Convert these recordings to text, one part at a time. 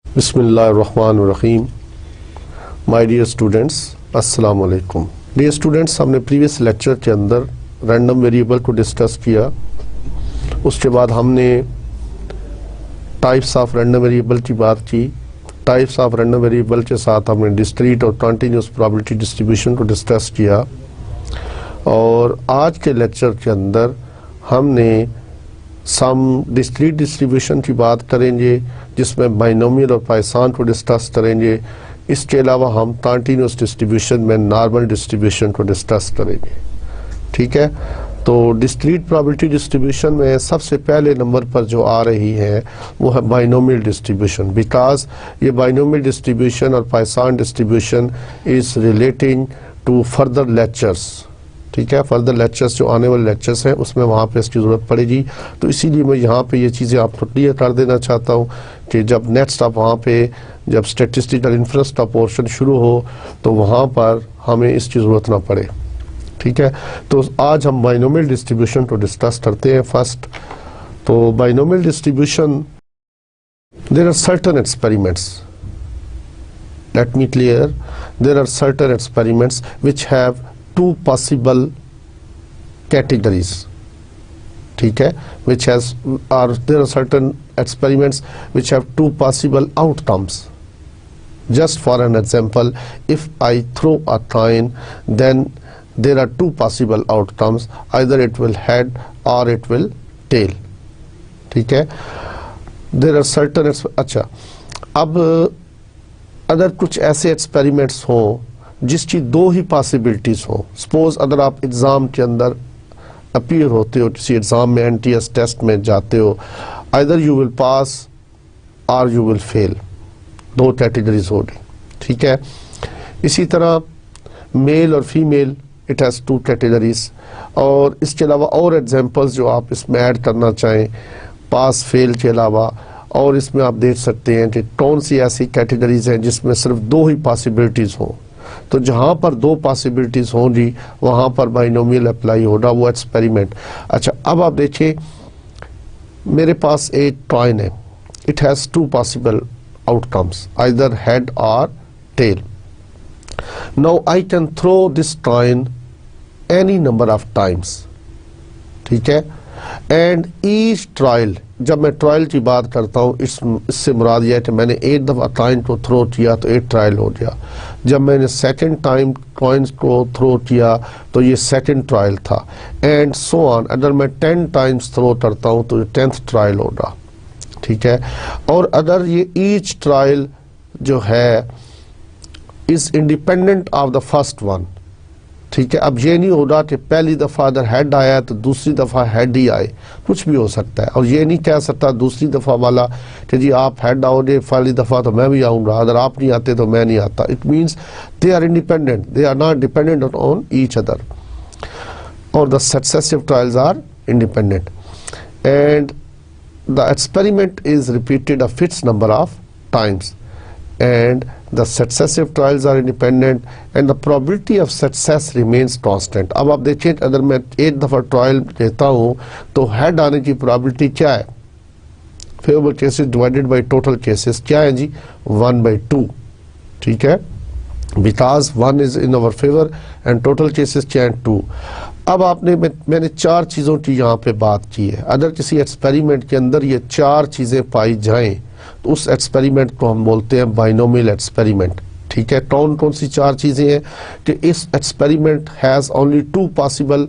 बिस्मिल्लाहिर्रहमानिर्रहीम। My dear students, अस्सलाम वालेकुम। डियर स्टूडेंट्स, हमने प्रीवियस लेक्चर के अंदर रैंडम वेरिएबल को डिस्कस किया। उसके बाद हमने टाइप्स ऑफ रैंडम वेरिएबल की बात की। टाइप्स ऑफ रैंडम वेरिएबल के साथ हमने डिस्क्रीट और कंटिन्यूस प्रोबेबिलिटी डिस्ट्रीब्यूशन को डिस्कस किया। और आज के लेक्चर के अंदर हमने सम डिस्क्रीट डिस्ट्रीब्यूशन की बात करेंगे, जिसमें बाइनोमियल और पॉइसन को डिस्कस करेंगे। इसके अलावा हम कंटिन्यूस डिस्ट्रीब्यूशन में नॉर्मल डिस्ट्रीब्यूशन को डिस्कस करेंगे। ठीक है, तो डिस्क्रीट प्रोबेबिलिटी डिस्ट्रीब्यूशन में सबसे पहले नंबर पर जो आ रही है वो है बाइनोमियल डिस्ट्रीब्यूशन, बिकॉज ये बाइनोमियल डिस्ट्रीब्यूशन और Poisson distribution is relating to further lectures. ठीक है, फर्दर लेक्चर्स जो आने वाले लेक्चर्स हैं उसमें वहाँ पे इसकी ज़रूरत पड़ेगी। तो इसीलिए मैं यहाँ पे ये चीज़ें आपको क्लियर कर देना चाहता हूँ कि जब नेक्स्ट आप वहाँ पे जब स्टैटिस्टिकल इन्फ्रेंस का पोर्शन शुरू हो तो वहाँ पर हमें इसकी ज़रूरत ना पड़े। ठीक है, तो आज हम बाइनोमियल डिस्ट्रीब्यूशन को डिस्कस करते हैं फर्स्ट। तो binomial distribution, there are certain experiments, let me clear, there are certain experiments which have two possible categories. ठीक है, which has or there are certain experiments which have two possible outcomes. Just for an example, if I throw a coin, then there are two possible outcomes, either it will head or it will tail. ठीक है, there are certain अच्छा, अब अगर कुछ ऐसे experiments हों जिसकी दो ही पॉसिबिलिटीज़ हो। सपोज अगर आप एग्ज़ाम के अंदर अपीयर होते हो, किसी एग्ज़ाम में एनटीएस टेस्ट में जाते हो, आइदर यू विल पास और यू विल फेल, दो कैटेगरीज होगी। ठीक है, इसी तरह मेल और female, it has two categories. और इसके अलावा और एग्जांपल्स जो आप इसमें ऐड करना चाहें पास फेल के अलावा, और इसमें आप देख सकते हैं कि कौन सी ऐसी कैटेगरीज हैं जिसमें सिर्फ दो ही पॉसिबिलिटीज़ हों। तो जहाँ पर दो पॉसिबिलिटीज़ होंगी वहाँ पर बाइनोमियल अप्लाई होगा, वो एक्सपेरिमेंट। अच्छा, अब आप देखिए मेरे पास एक कॉइन है, it has two possible outcomes, either head और tail. Now I can throw this coin any number of times. ठीक है, एंड ईच ट्रायल, जब मैं ट्रायल की बात करता हूँ इससे मुराद यह है कि मैंने एक दफ़ा कॉइन को थ्रो किया तो एक ट्रायल हो गया। जब मैंने सेकंड टाइम कॉइन्स को थ्रो किया तो ये सेकंड ट्रायल था, एंड सो ऑन। अगर मैं 10 टाइम्स थ्रो करता हूँ तो ये 10th ट्रायल होगा। ठीक है, और अगर ये ईच ट्रायल जो है is independent of the first one. ठीक है, अब ये नहीं होगा कि पहली दफ़ा अगर हेड आया तो दूसरी दफ़ा हेड ही आए, कुछ भी हो सकता है। और ये नहीं कह सकता दूसरी दफ़ा वाला कि जी आप हेड आओगे पहली दफ़ा तो मैं भी आऊँगा, अगर आप नहीं आते तो मैं नहीं आता। It means they are independent, they are not dependent on each other, और the successive trials are independent, and the experiment is repeated a fixed number of times, and the successive trials are independent and the probability of success remains constant. अब आप देखिए, अगर मैं एक दफ़ा trial लेता हूँ तो हेड आने की probability क्या है? Favourable cases divided by total cases क्या है जी? 1/2। ठीक है, because 1 is in our favour and total cases क्या है 2। अब मैंने चार चीज़ों की यहाँ पे बात की है। अगर किसी एक्सपेरिमेंट के अंदर ये चार चीज़ें पाई जाएं तो उस एक्सपेरिमेंट को हम बोलते हैं बाइनोमियल एक्सपेरिमेंट। ठीक है, कौन कौन सी चार चीज़ें हैं कि इस experiment has only 2 possible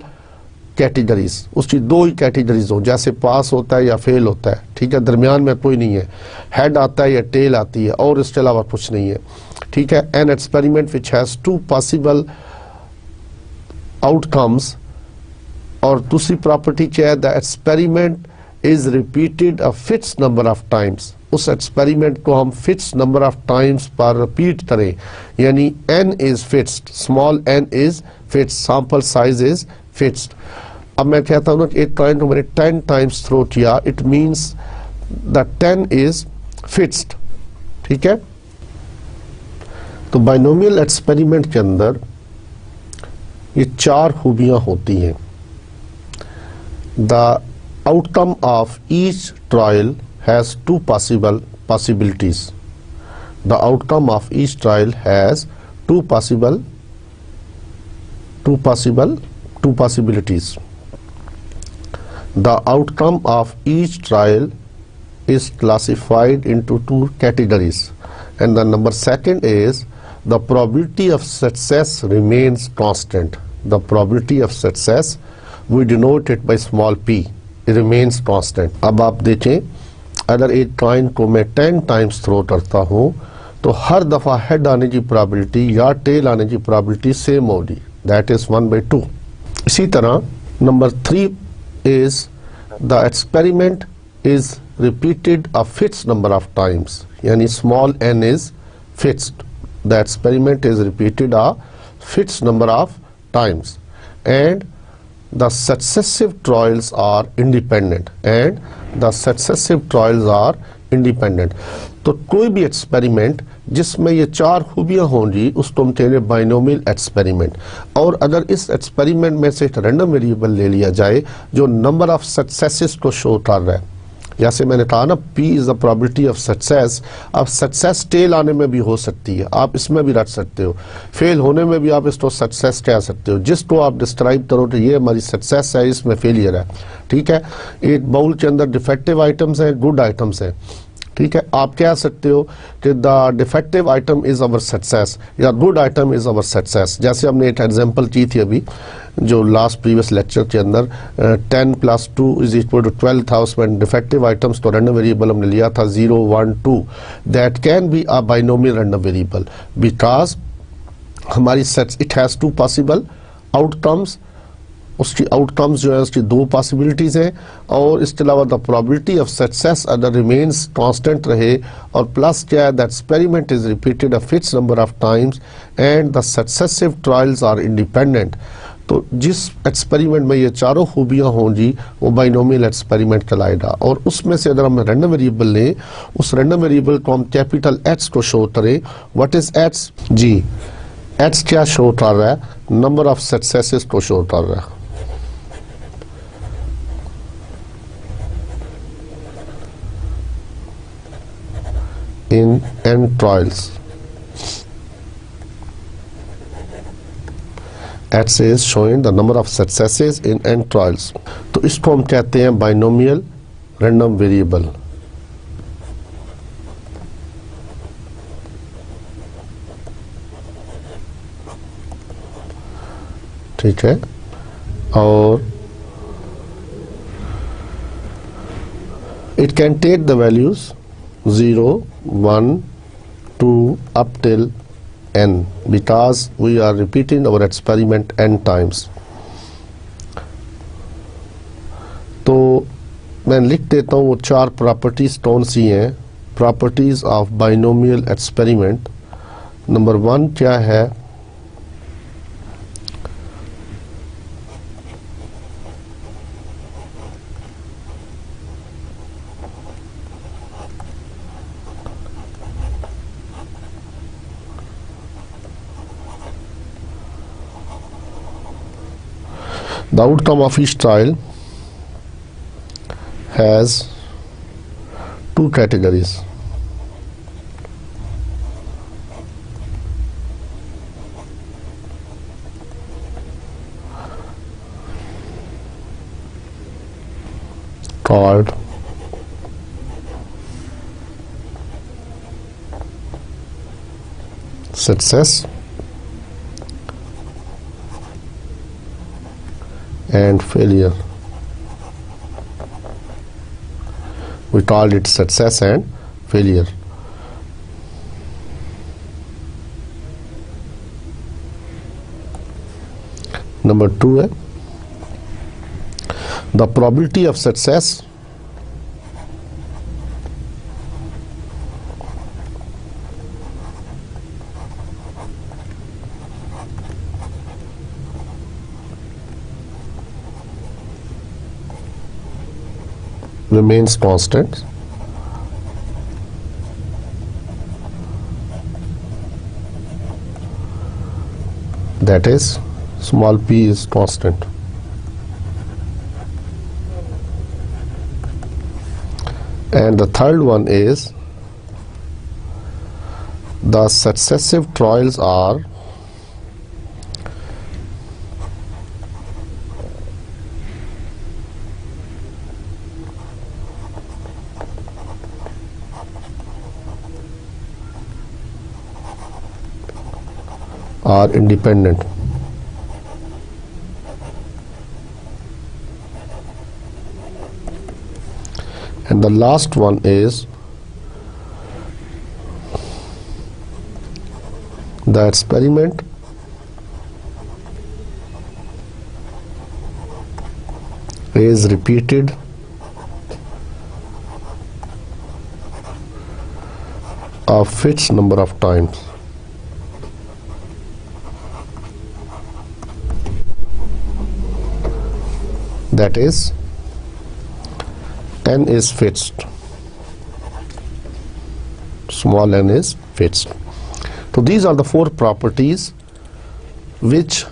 categories, उसकी दो ही कैटेगरीज हो, जैसे पास होता है या फेल होता है। ठीक है, दरमियान में कोई नहीं है, हेड आता है या टेल आती है, और इसके अलावा कुछ नहीं है। ठीक है, an experiment which has 2 possible outcomes, और दूसरी प्रॉपर्टी क्या है? The experiment is repeated a fixed number of times, उस एक्सपेरिमेंट को हम फिक्स नंबर ऑफ टाइम्स पर रिपीट करें, यानी n is fixed, small n is fixed, sample size is fixed. अब मैं कहता हूँ ना एक कॉइन को मैंने 10 टाइम्स थ्रो किया, it means the 10 is fixed. ठीक है, तो बाइनोमियल एक्सपेरिमेंट के अंदर ये 4 खूबियां होती हैं। The outcome of each trial has 2 possibilities. The outcome of each trial has two possibilities. The outcome of each trial is classified into 2 categories, and the number second is the probability of success remains constant. The probability of success we denote it by small p, it remains constant. अब आप देखें, अगर एक coin को मैं 10 times throw करता हूँ तो हर दफ़ा हेड आने की प्रोबेबिलिटी या टेल आने की प्रोबेबिलिटी सेम होगी, दैट इज़ 1/2। इसी तरह number 3 is the experiment is repeated a fixed number of times, यानी small n is fixed, the experiment is repeated a fixed number of times, and the successive trials are independent, तो कोई भी experiment जिसमें ये 4 खूबियां होंगी उसको हम कहेंगे बाइनोमियल एक्सपेरिमेंट। और अगर इस एक्सपेरिमेंट में से एक रैंडम वेरिएबल ले लिया जाए जो नंबर ऑफ सक्सेसेस को शो कर रहा है, जैसे मैंने कहा ना P is the probability of success. अब सक्सेस टेल आने में भी हो सकती है, आप इसमें भी रख सकते हो, फेल होने में भी आप इसको सक्सेस कह सकते हो, जिसको आप डिस्क्राइब करो तो ये हमारी सक्सेस है, इसमें फेलियर है। ठीक है, एक बाउल के अंदर डिफेक्टिव आइटम्स हैं, गुड आइटम्स हैं। ठीक है, आप कह सकते हो कि the defective item is our success या good item is our success. जैसे हमने एक एग्जांपल की थी अभी जो लास्ट प्रीवियस लेक्चर के अंदर 10 + 2 = 12 था, उसमें डिफेक्टिव आइटम्स तो रैंडम वेरिएबल हमने लिया था 0, 1, 2। That can be a binomial random variable because हमारी set it has 2 possible outcomes, उसकी आउटकम्स जो है उसकी 2 पॉसिबिलिटीज़ हैं, और इसके अलावा द प्रोबेबिलिटी ऑफ सक्सेस अगर रिमेन्स कांस्टेंट रहे, और प्लस क्या है that experiment is repeated a fixed number of times and the successive trials are independent. तो जिस एक्सपेरिमेंट में ये 4 खूबियाँ होंगी वो बाइनोमियल एक्सपेरिमेंट कहलाएगा। और उसमें से अगर हम रैंडम वेरिएबल लें, उस रैंडम वेरिएबल को हम कैपिटल H को शो करें। What is H? जी, H क्या शो कर रहा है? नंबर ऑफ सक्सेसेस को शो कर रहा है। in n trials, H is showing the number of successes in n trials। तो इसको हम कहते हैं बाइनोमियल रैंडम वेरिएबल। ठीक है, और it can take the values 0, 1, 2 up till n because we are repeating our experiment n times। तो मैं लिख देता हूँ वो 4 प्रॉपर्टीज कौन सी हैं, properties of binomial experiment. Number 1 क्या है? The outcome of each trial has 2 categories. Called success and failure. We call it success and failure. Number 2 है the probability of success remains constant. That is, small p is constant. And the third one is the successive trials are independent. And the last one is the experiment is repeated a fixed number of times. That is, n is fixed, small n is fixed. So these are the four properties which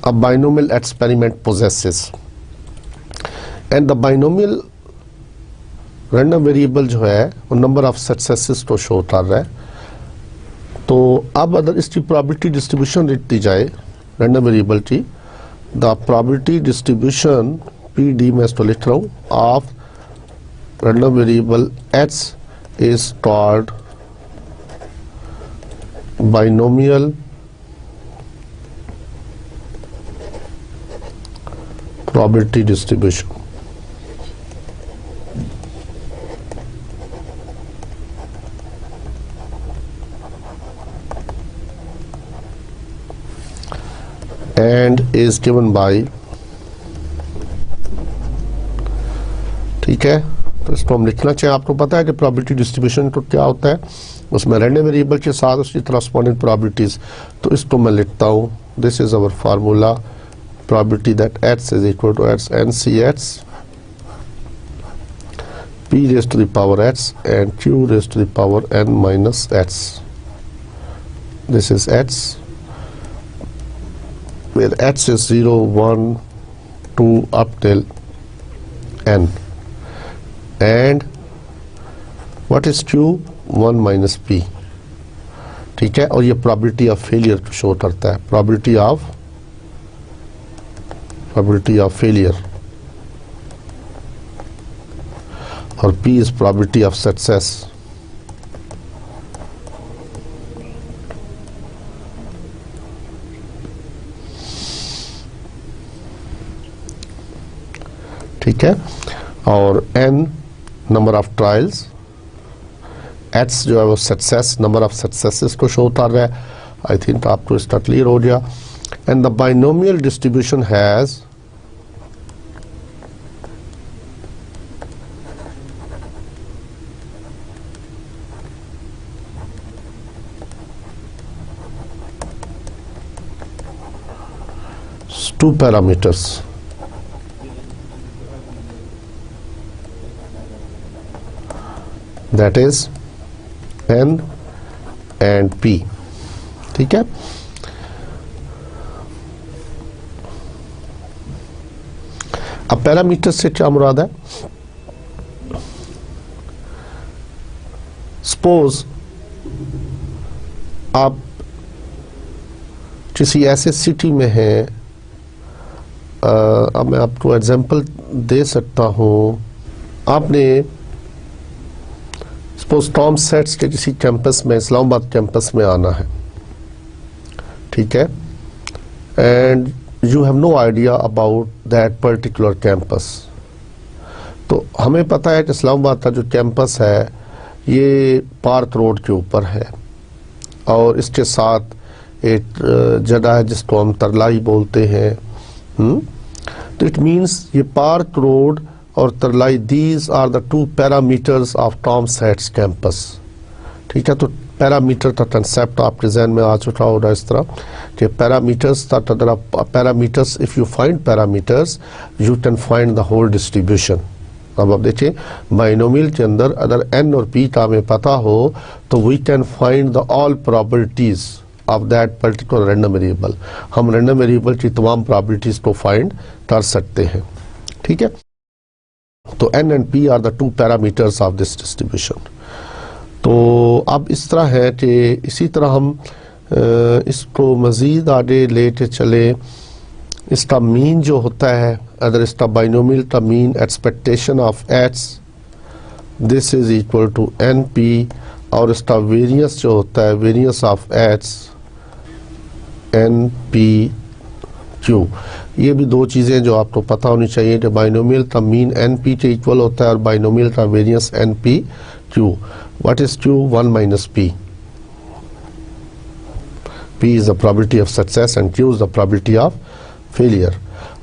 a binomial experiment possesses. And the binomial random variable जो है वो number of successes तो show कर रहा है. तो अब अगर इसकी probability distribution लिख दी जाए random variable की, the probability distribution PD मैं इसको लिख रहा हूँ of random variable X is called binomial probability distribution. And is given by, ठीक है. तो इसको हम लिखना चाहिए. आपको पता है कि probability distribution तो क्या होता है, उसमें random variable के साथ उसकी corresponding probabilities. तो इसको मैं लिखता हूँ, this is our formula, probability that x is equal to x n c x p raised to the power x and q raised to the power n minus x. This is x, where x is 0, 1, 2 up till n. And what is q? 1 minus p. ठीक है. और ये probability of failure show करता है, probability of failure, और p is probability of success. ठीक है. और n number of trials, x जो है वो सक्सेस, नंबर ऑफ सक्सेसेस को शो कर रहा है. आई थिंक आपको इसका क्लियर हो गया. And the binomial distribution has two parameters. That is n and p. ठीक है. अब पैरामीटर से क्या मुराद है? सपोज आप किसी ऐसे सिटी में हैं, अब मैं आपको एग्जांपल दे सकता हूँ. आपने सपोज टॉम सेट्स के किसी कैंपस में, इस्लामाबाद कैंपस में आना है. ठीक है. And you have no idea about that particular campus. तो हमें पता है कि इस्लामाबाद का जो कैंपस है ये पार्क रोड के ऊपर है, और इसके साथ एक जगह है जिसको हम तरलाई बोलते हैं. तो इट मीन्स ये पार्क रोड और Tarlai, these are the two parameters of COMSATS campus. ठीक है. तो पैरामीटर का कंसेप्ट आपके जहन में आ चुका होगा इस तरह कि पैरामीटर्स तक अगर आप parameters, if you find parameters you can find the whole distribution. अब आप देखिए बाइनोमियल के अंदर अगर n और p का हमें पता हो तो we can find the all probabilities of that particular random variable. हम रैंडम वेरिएबल की तमाम प्रोबेबिलिटीज को फाइंड कर सकते हैं। ठीक है, तो n and p are the two parameters of this distribution. तो अब इस तरह है कि इसी तरह हम इसको मज़ीद आगे लेके चले। इसका मीन जो होता है, अगर इसका बाइनोमियल का mean expectation of x this is equal to NP, और इसका वेरियंस जो होता है वेरियंस ऑफ x NPQ। ये भी दो चीज़ें जो आपको पता होनी चाहिए कि बाइनोमियल का मीन NP के इक्वल होता है और बाइनोमियल का variance NPQ। What is Q? 1 minus P। P is the probability of success and Q is the probability of failure।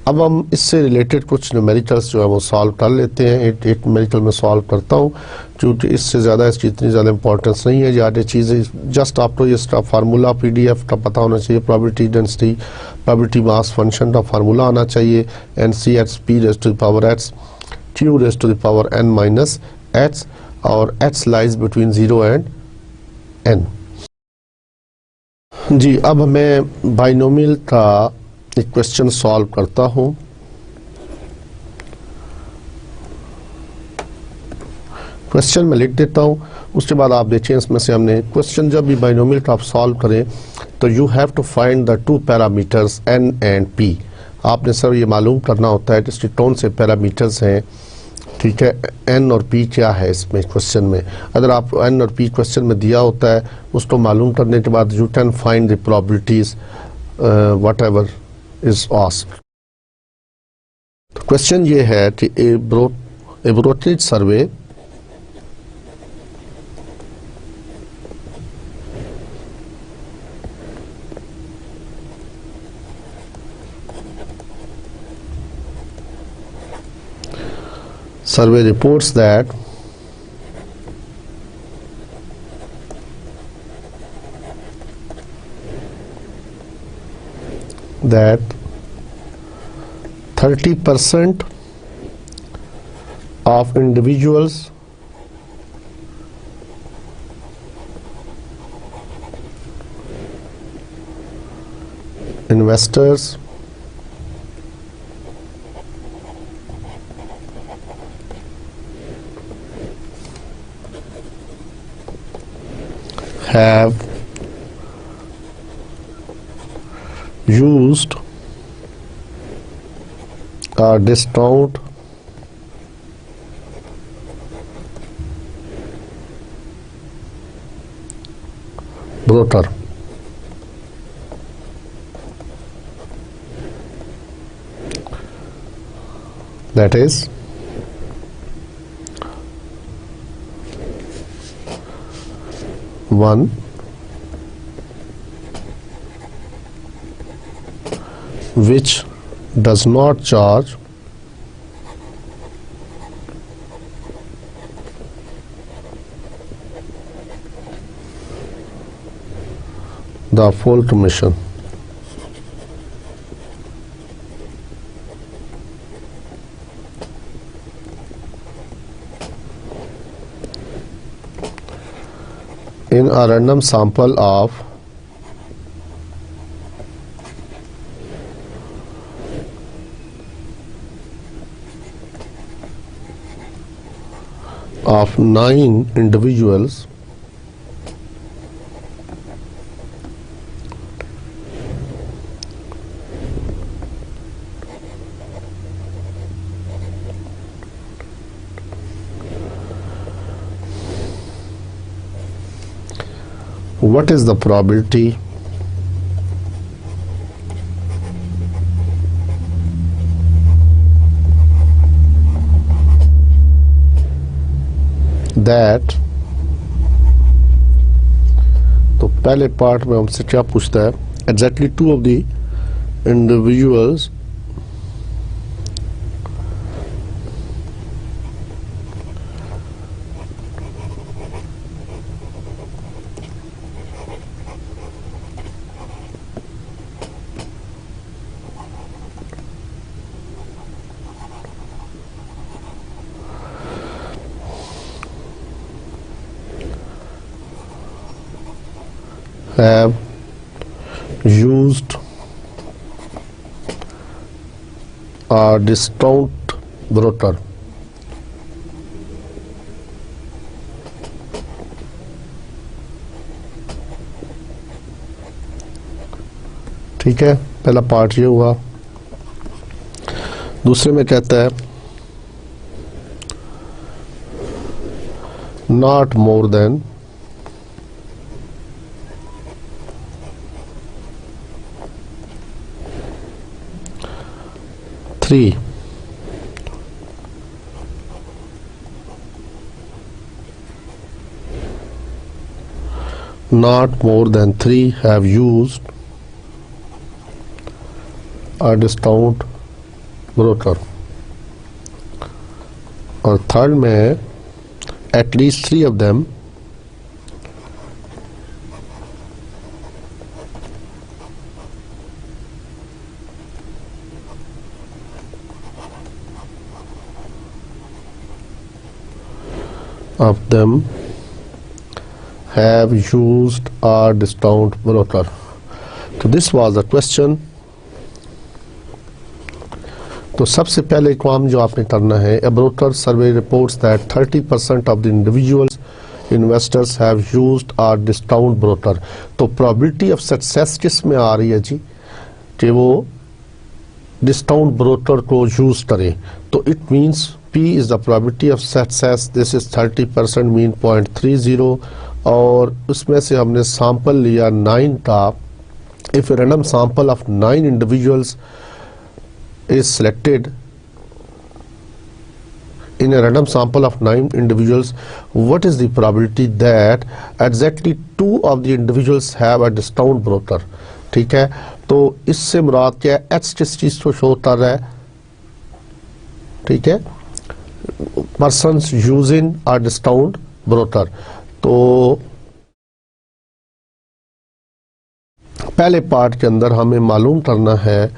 अब हम इससे रिलेटेड कुछ न्यूमेरिकल्स जो है वो सॉल्व कर लेते हैं। एक न्यूमेरिकल में सॉल्व करता हूँ क्योंकि इससे ज़्यादा इसकी इतनी ज़्यादा इंपॉर्टेंस नहीं है। ज़्यादा चीज़ें जस्ट आपको इसका फार्मूला PDF का पता होना चाहिए, probability density probability mass function का फार्मूला आना चाहिए। NCX P raise to the power x Q raise to the power n minus h, और h lies between 0 and n। जी, अब मैं बाइनोमियल का एक क्वेश्चन सॉल्व करता हूं। क्वेश्चन मैं लिख देता हूं, उसके बाद आप देखिए इसमें से हमने क्वेश्चन जब भी बाइनोमियल का आप सॉल्व करें तो you have to find the two parameters n and p। आपने सर ये मालूम करना होता है कि इसके कौन से पैरामीटर्स हैं। ठीक है, n और p क्या है इसमें क्वेश्चन में। अगर आप n और p क्वेश्चन में दिया होता है उसको मालूम करने के बाद you can find the probabilities whatever is asked. तो क्वेश्चन ये है कि a brokerage survey reports that that 30% of individuals investors have used a discount broker. That is one which does not charge the full commission. In a random sample of of 9 individuals, what is the probability that, तो पहले part में हमसे क्या पूछता है, exactly two of the individuals have used a discount broker. ठीक है, पहला पार्ट ये हुआ। दूसरे में कहता है not more than three not more than three have used a discount broker। और थर्ड में at least three of them have used a discount broker। तो this was the question। तो सबसे पहले काम जो आपने करना है, a broker survey reports that 30% of the individuals investors have used a discount broker। तो probability of success किस में आ रही है जी, कि वो डिस्काउंट ब्रोकर को यूज करें। तो it means P is the probability of success, this is 30% mean 0.30। और उसमें से हमने सैंपल लिया 9 का। if a random sample of 9 individuals is selected in a random sample of 9 individuals, what is the probability that exactly 2 of the individuals have a discount broker। ठीक है, तो इससे मुराद क्या है, H किस चीज को शो कर रहा है, ठीक है, persons using a discount broker। तो पहले पार्ट के अंदर हमें मालूम करना है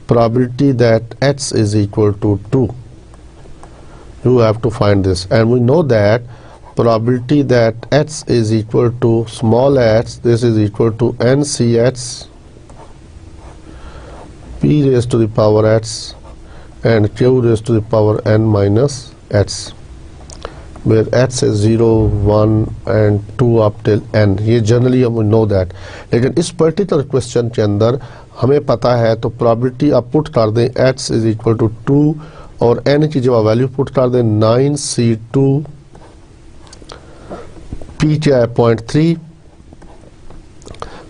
probability that H is equal to 2। You have to find this, and we know that probability that H is equal to small h, this is equal to NCH P raised to the power h and Q raised to the power n minus h, where h is 0, 1 and 2 up till n। ये generally हम know that, लेकिन इस particular question के अंदर हमें पता है तो प्रोबेबिलिटी आप पुट कर दें h इज इक्वल टू 2 और n की जब वैल्यू पुट कर दें 9c2 p क्या है 0.3,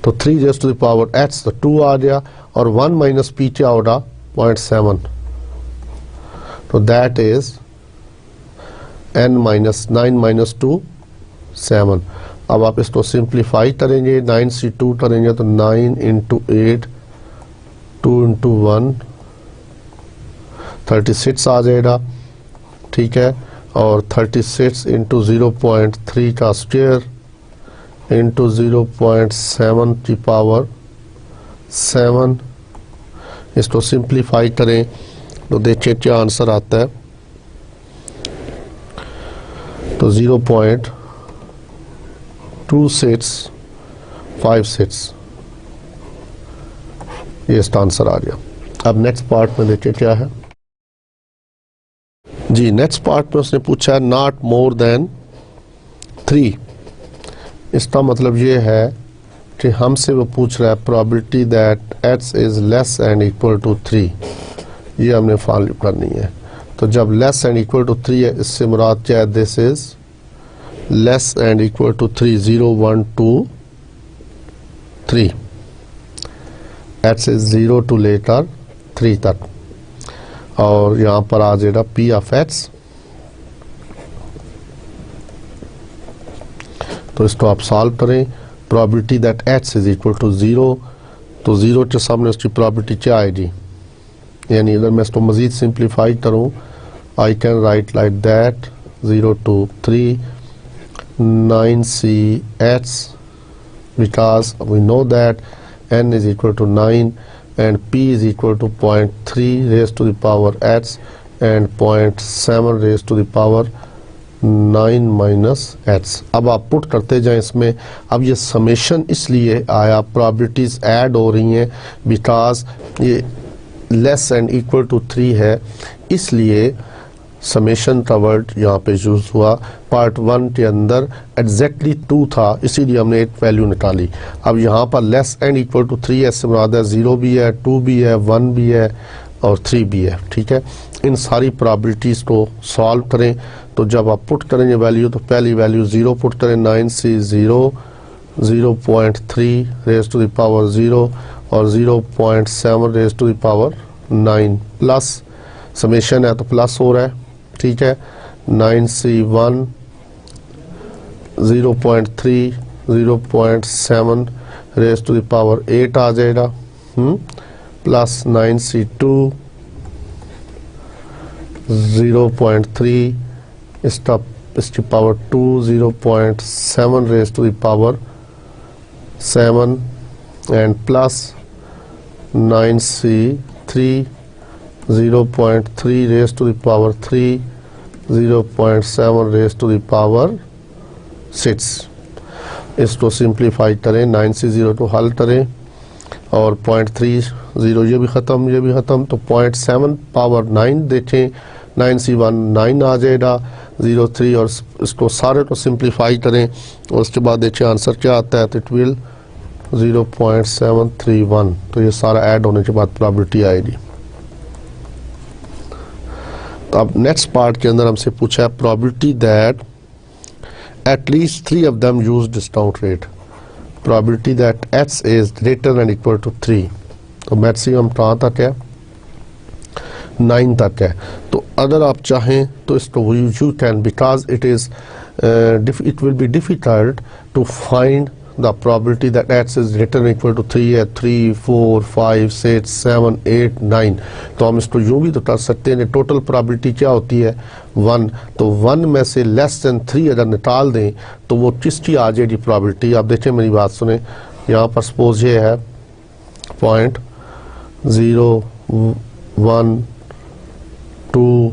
तो 3 raise to the power h तो 2 आ गया और 1 माइनस p क्या होगा 0.7, तो that is n minus 9 minus 2 7। अब आप इसको सिंप्लीफाई करेंगे, 9c2 करेंगे तो 9 इंटू 8 2 इंटू 1 36 आ जाएगा, ठीक है, और 36 इंटू 0.3 का स्क्वायर इंटू 0.7 की पावर 7। इसको सिंप्लीफाई करें तो देखिए क्या आंसर आता है, तो 0.2656 ये इसका आंसर आ गया। अब नेक्स्ट पार्ट में देखिए क्या है जी। नेक्स्ट पार्ट में उसने पूछा नॉट मोर देन 3। इसका मतलब ये है कि हमसे वो पूछ रहा है probability that h is less and equal to 3, ये हमने फाइंड करनी है। तो जब लेस एंड इक्वल टू 3 है, इससे मुराद क्या है, this is less and equal to 3, 0 1 2 3, h is 0 to लेकर 3 तक, और यहाँ पर आ जाएगा P ऑफ x। तो इसको आप सॉल्व करें, probability that h is equal to 0, तो 0 के सामने उसकी प्रोबेबिलिटी क्या आएगी, यानी अगर मैं इसको मज़ीद सिंप्लीफाई करूँ, आई can right like that 0 to 3 9ch, because we know that n is equal to 9 and p is equal to 0.3 raised to the power h and 0.7 raised to the power 9 minus H. अब आप put करते जाएं इसमें। अब ये summation इसलिए आया, probabilities add हो रही हैं बिकॉज ये लेस एंड इक्वल टू 3 है, इसलिए समेशन का वर्ड यहाँ पे यूज हुआ। पार्ट 1 के अंदर एग्जैक्टली 2 था, इसीलिए हमने एक वैल्यू निकाली। अब यहाँ पर लेस एंड इक्वल टू 3 ऐसे मुराद है 0 भी है, 2 भी है, 1 भी है और 3 भी है। ठीक है, इन सारी प्रॉबिलिटीज़ को सॉल्व करें। तो जब आप पुट करेंगे वैल्यू, तो पहली वैल्यू 0 पुट करें, 9C0 0.3 raise to the power 0 और 0.7 raise to the power 9 plus summation है तो प्लस हो रहा है। ठीक है, 9C1 0.3 0.7 raise to the power 8 आ जाएगा, प्लस 9C2 0.3 इसकी power 2 0.7 raise to the power 7 and plus 9C3 0.3 raise to the power 3 0.7 raise to the power 6। इसको सिंप्लीफाई करें, 9C0 को हल करें और 0.30 ये भी ख़त्म, ये भी ख़त्म, तो 0.7 पावर 9 देखें, 9C1 9 आ जाएगा, 0.3 और इसको सारे को सिंप्लीफाई करें और उसके बाद देखिए आंसर क्या आता है, तो इट विल 0.731। तो ये सारा ऐड होने के बाद प्रॉबिलिटी आएगी। तो अब नेक्स्ट पार्ट के अंदर हमसे पूछा है probability that at least 3 of them use discount rate, probability that h is greater and equal to 3। तो मैक्सिमम कहाँ तक है, 9 तक है। तो अगर आप चाहें तो इसको you can, because it is it will be difficult to find the probability that x is greater than equal to 3 है, 3 4 5 6 7 8 9। तो हम इसको यूँ भी तो कर सकते हैं, टोटल probability क्या होती है 1। तो 1 में से लेस देन 3 अगर निकाल दें तो वो किसकी आ जाएगी probability। आप देखें, मेरी बात सुने, यहाँ पर सपोज ये है 0.0 1 2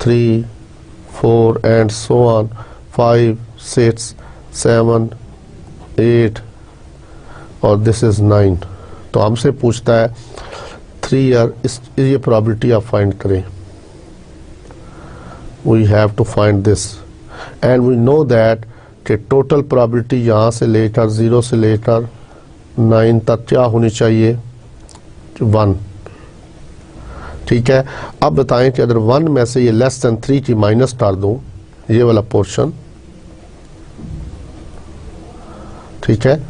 3 4 एंड सो ऑन 5 6 7 8 और दिस इज 9। तो हमसे पूछता है 3 ईयर, ये प्रॉबिलिटी आप फाइंड करें। We have to find this and we know that कि टोटल प्रॉबिलिटी यहाँ से लेकर 0 से लेकर 9 तक क्या होनी चाहिए, 1। ठीक है, अब बताएं कि अगर 1 में से ये लेस देन 3 की माइनस कर दूं, ये वाला पोर्शन, ठीक है,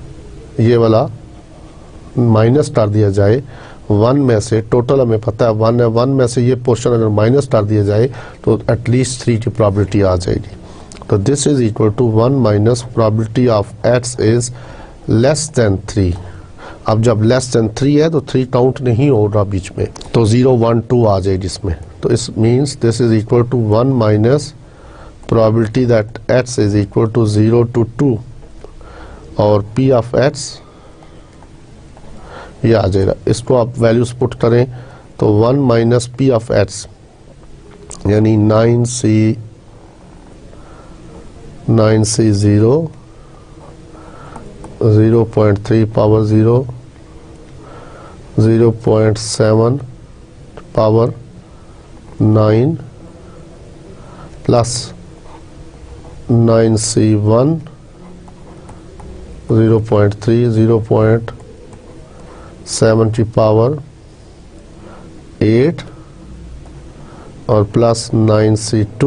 ये वाला माइनस कर दिया जाए 1 में से, टोटल हमें पता है 1 है, 1 में से ये पोर्शन अगर माइनस कर दिया जाए तो एटलीस्ट 3 की प्रॉबिलिटी आ जाएगी। तो this is equal to 1 minus probability of x is less than 3। अब जब लेस देन 3 है तो 3 काउंट नहीं होगा बीच में, तो 0 1 2 आ जाएगी इसमें। तो इस means this is equal to 1 minus probability that x is equal to 0 to 2 और p ऑफ x ये आ जाएगा। इसको आप वैल्यूज पुट करें तो 1 माइनस p ऑफ x यानी 9C0 0.3 power 0 0.7 power 9 plus 9C1 0.3 0.7 की पावर 8 और plus 9C2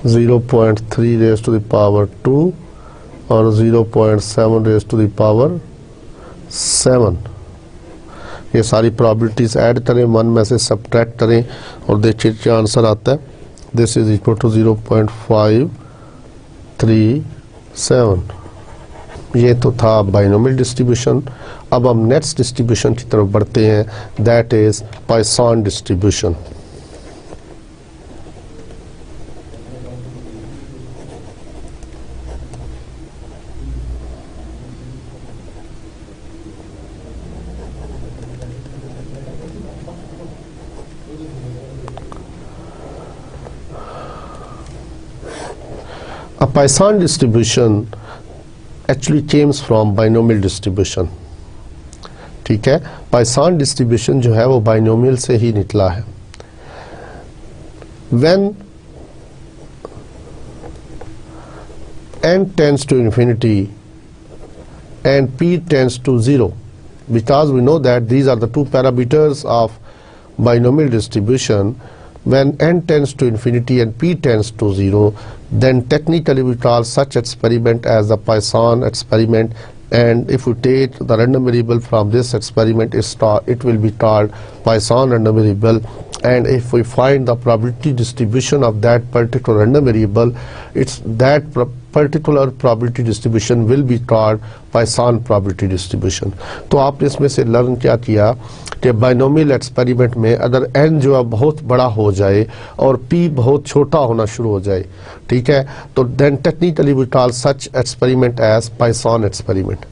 0.3 raise to the power 2 और 0.7 रेज टू द पावर 7। ये सारी प्रॉबिलिटीज ऐड करें, 1 में से सब्ट्रैक्ट करें और देखिए क्या आंसर आता है। This is equal to 0.537। ये तो था बाइनोमियल डिस्ट्रीब्यूशन। अब हम नेक्स्ट डिस्ट्रीब्यूशन की तरफ बढ़ते हैं, that is Poisson distribution. A Poisson distribution actually comes from binomial distribution. ठीक है, Poisson distribution जो है वो binomial से ही निकला है. When n tends to infinity and p tends to 0, because we know that these are the two parameters of binomial distribution. When n tends to infinity and p tends to 0, then technically we call such experiment as the Poisson experiment, and if we take the random variable from this experiment, it will be called Poisson random variable. And if we find the probability distribution of that particular random variable, it's that particular probability distribution will be called Poisson probability distribution. तो आपने इसमें से learn क्या किया कि binomial experiment में अगर n जो है बहुत बड़ा हो जाए और p बहुत छोटा होना शुरू हो जाए, ठीक है, तो then technically we call such experiment as Poisson experiment.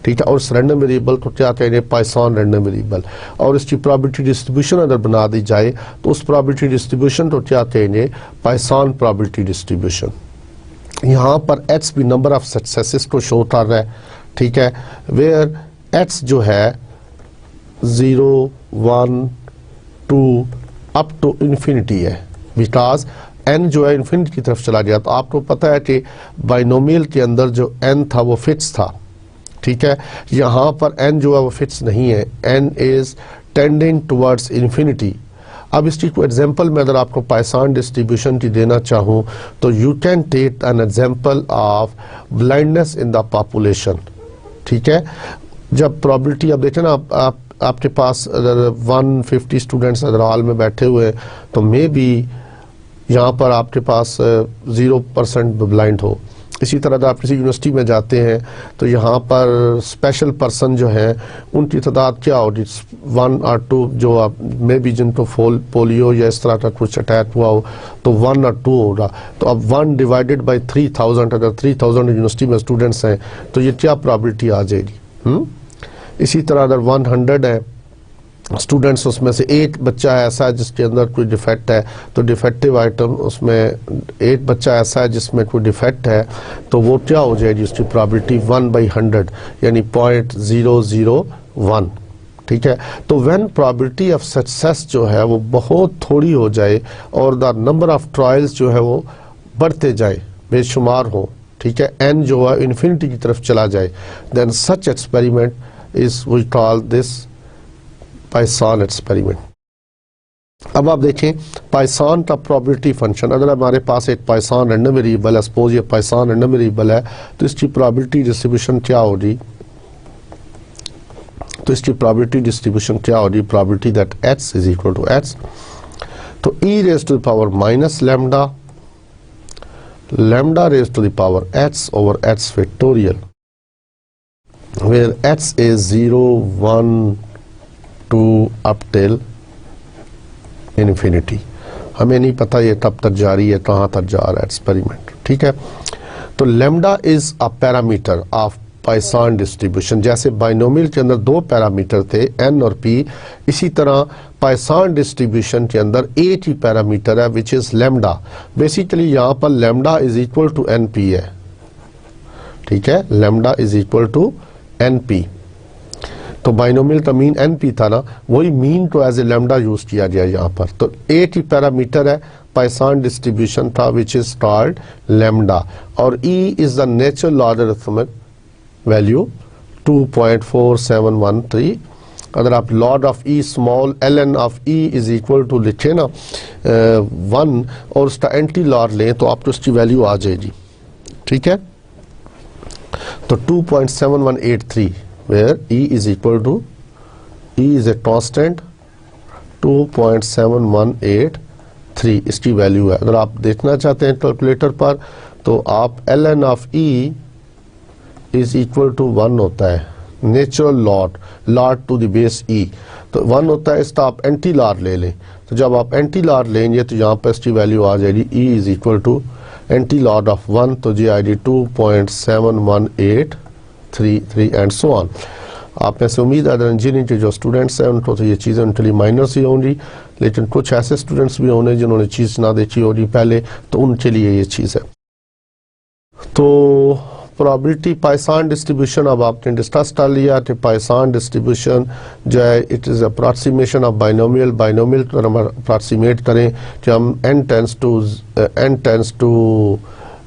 ठीक है, और उस रैंडम वेरिएबल को क्या कहते हैं, Poisson रैंडम वेरिएबल. और इसकी प्रोबेबिलिटी डिस्ट्रीब्यूशन अगर बना दी जाए तो उस प्रोबेबिलिटी डिस्ट्रीब्यूशन को क्या कहेंगे, Poisson प्रोबेबिलिटी डिस्ट्रीब्यूशन. यहाँ पर h भी नंबर ऑफ सक्सेसेस को शो कर रहा है. ठीक है, वेयर h जो है 0, 1, 2 अप टू इन्फिनिटी है, बिकॉज n जो है इन्फिनिटी की तरफ चला गया. तो आपको पता है कि बाइनोमियल के अंदर जो n था वो फिक्स था. ठीक है, यहाँ पर n जो है वो फिक्स नहीं है, n is tending towards infinity. अब इसकी कोई एग्जांपल में अगर आपको Poisson डिस्ट्रीब्यूशन की देना चाहूँ तो you can take an example of blindness in the population. ठीक है, जब प्रोबेबिलिटी आप देखें ना, आपके पास अगर 150 स्टूडेंट्स अगर हॉल में बैठे हुए हैं तो मे बी यहाँ पर आपके पास 0% ब्लाइंड हो. इसी तरह अगर आप किसी यूनिवर्सिटी में जाते हैं तो यहाँ पर स्पेशल पर्सन जो हैं उनकी तादाद क्या होगी, 1 और 2 जो आप मे बी जिनको पोलियो या इस तरह का कुछ अटैक हुआ हो तो 1 और 2 होगा. तो अब 1 डिवाइडेड बाई 3000, अगर 3000 यूनिवर्सिटी में स्टूडेंट्स हैं तो ये क्या प्रॉबिलिटी आ जाएगी. इसी तरह अगर 100 है स्टूडेंट्स, उसमें से एक बच्चा ऐसा है जिसके अंदर कोई डिफेक्ट है तो डिफेक्टिव आइटम, उसमें एक बच्चा ऐसा है जिसमें कोई डिफेक्ट है तो वो क्या हो जाएगी, उसकी प्रॉबिलिटी 1/100 यानी 0.001. ठीक है, तो व्हेन प्रॉबिलिटी ऑफ सक्सेस जो है वो बहुत थोड़ी हो जाए और द नंबर ऑफ ट्रायल्स जो है वो बढ़ते जाए, बेशुमार हो, ठीक है, n जो है इन्फिनिटी की तरफ चला जाए, then such experiment is we call this Poisson experiment. अब आप देखें Poisson का प्रोबेबिलिटी फंक्शन, अगर हमारे पास एक Poisson रैंडम वेरिएबल है, सपोज ये Poisson रैंडम वेरिएबल है, तो इसकी प्रोबेबिलिटी डिस्ट्रीब्यूशन क्या होगी, तो इसकी प्रोबेबिलिटी डिस्ट्रीब्यूशन क्या होगी, probability that h is equal to h, तो e raise to the power minus lambda, lambda raise to the power h over h factorial, where h is 0, 1, 2 up till infinity. हमें नहीं पता ये कब तक जारी है, कहाँ तक जा रहा है एक्सपेरिमेंट. ठीक है, तो lambda is a parameter of Poisson distribution. जैसे बाइनोमियल के अंदर 2 पैरामीटर थे n और p, इसी तरह Poisson डिस्ट्रीब्यूशन के अंदर एक ही पैरामीटर है विच इज लैम्डा. बेसिकली यहाँ पर lambda is equal to np है. ठीक है, lambda is equal to np. तो बाइनोमियल का मीन np था ना, वही मीन को एज ए लैम्डा यूज किया गया यहाँ पर. तो एक ही पैरामीटर है Poisson डिस्ट्रीब्यूशन था विच इज कॉल्ड लैम्डा, और e is the natural logarithmic value 2.4713. अगर आप log of e small ln of e is equal to लिखे ना 1 और उसका एंटी लॉग लें तो आपको उसकी वैल्यू आ जाएगी. ठीक है, तो 2.7183 where e is equal to, e is a constant 2.7183 इसकी वैल्यू है. अगर आप देखना चाहते हैं कैलकुलेटर पर तो आप ln of e is equal to 1 होता है, natural log to the base e, तो 1 होता है. इसका आप एंटी लॉग ले लें, तो जब आप एंटी लॉग लेंगे तो यहाँ पर इसकी वैल्यू आ जाएगी e is equal to anti log of 1, तो जी आएगी 2.7183 एंड सो ऑन. आप में से उम्मीद है इंजीनियरिंग के जो स्टूडेंट्स हैं उनको तो ये चीज़ें उनके लिए माइनर सी होंगी, लेकिन कुछ ऐसे स्टूडेंट्स भी होंगे जिन्होंने चीज़ ना देखी होगी पहले, तो उनके लिए ये चीज़ है. तो प्रोबेबिलिटी पाइसान डिस्ट्रीब्यूशन अब आपने डिस्कस कर लिया कि पाइसान डिस्ट्रीब्यूशन जो है it is approximation of binomial तो हम अप्रॉक्सीमेट करें कि हम n tends to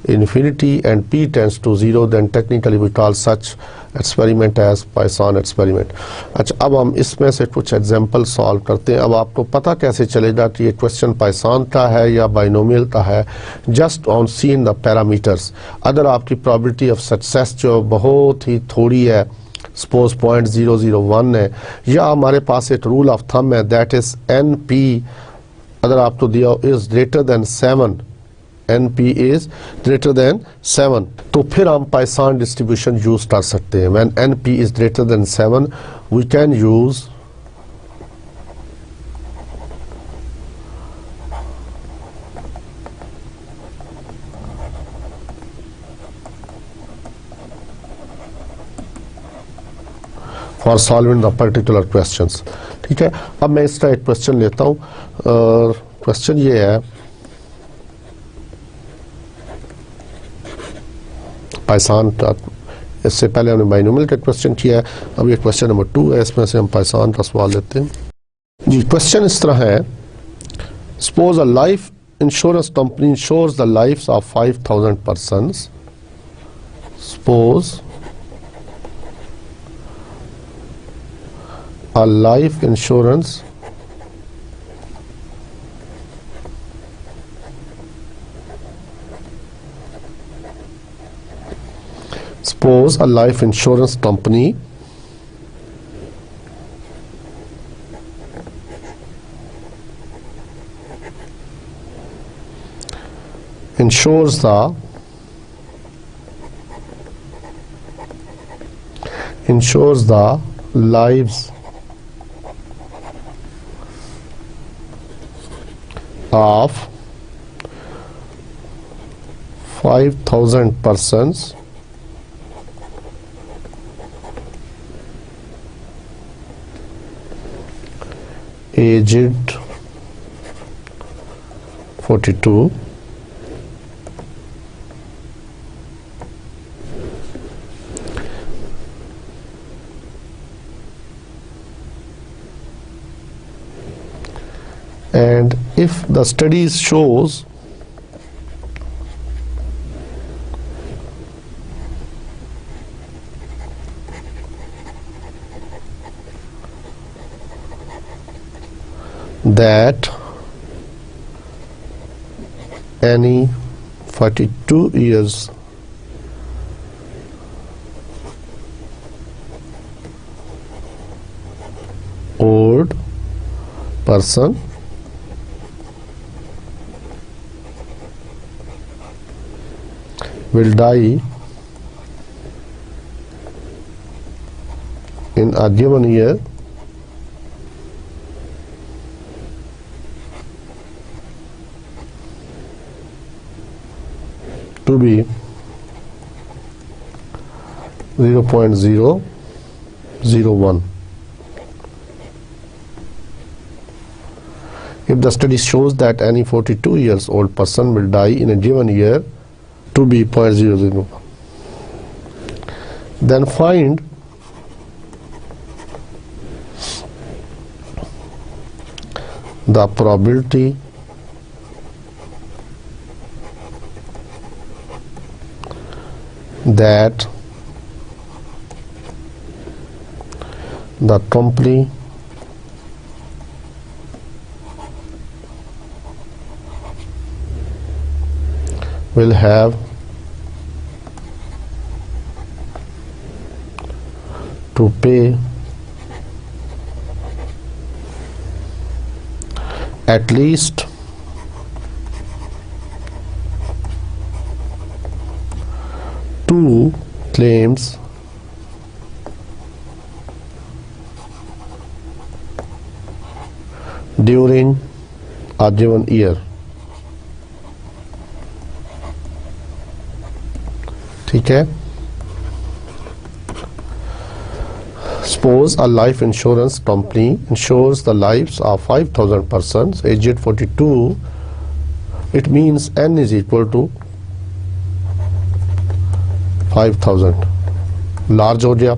infinity and p tends to 0, then technically we call such experiment as Poisson experiment. अच्छा, अब हम इसमें से कुछ एग्जांपल सॉल्व करते हैं। अब आपको पता कैसे चलेगा कि ये क्वेश्चन पाइसान का है या बाइनोमियल का है? Just on seeing the parameters. अगर आपकी प्रोबेबिलिटी ऑफ सक्सेस जो बहुत ही थोड़ी है, सपोज 0.001 है, या हमारे पास एक रूल ऑफ थंब है दैट इज NP अगर आपको दिया is greater than 7, NP is greater than 7, तो फिर हम पाइसान डिस्ट्रीब्यूशन यूज कर सकते हैं। When NP is greater than 7, we can use for solving the particular questions। ठीक है, अब मैं इसका एक क्वेश्चन लेता हूँ। क्वेश्चन ये है, पाइसान का, इससे पहले हमने बाइनोमियल का क्वेश्चन किया है, अब ये क्वेश्चन नंबर 2 है, इसमें से हम पाइसान का सवाल लेते हैं। जी, क्वेश्चन इस तरह है, suppose a life insurance company insures the lives of 5000 persons. Suppose a life insurance Suppose a life insurance company insures the lives of 5000 persons aged 42 and if the studies shows that any 42 years old person will die in a given year to be 0.001. If the study shows that any 42 years old person will die in a given year to be 0.001, then find the probability that the company will have to pay at least two claims during a given year. ठीक है, suppose a life insurance company insures the lives of 5000 persons aged 42. It means n is equal to 5000 large हो गया,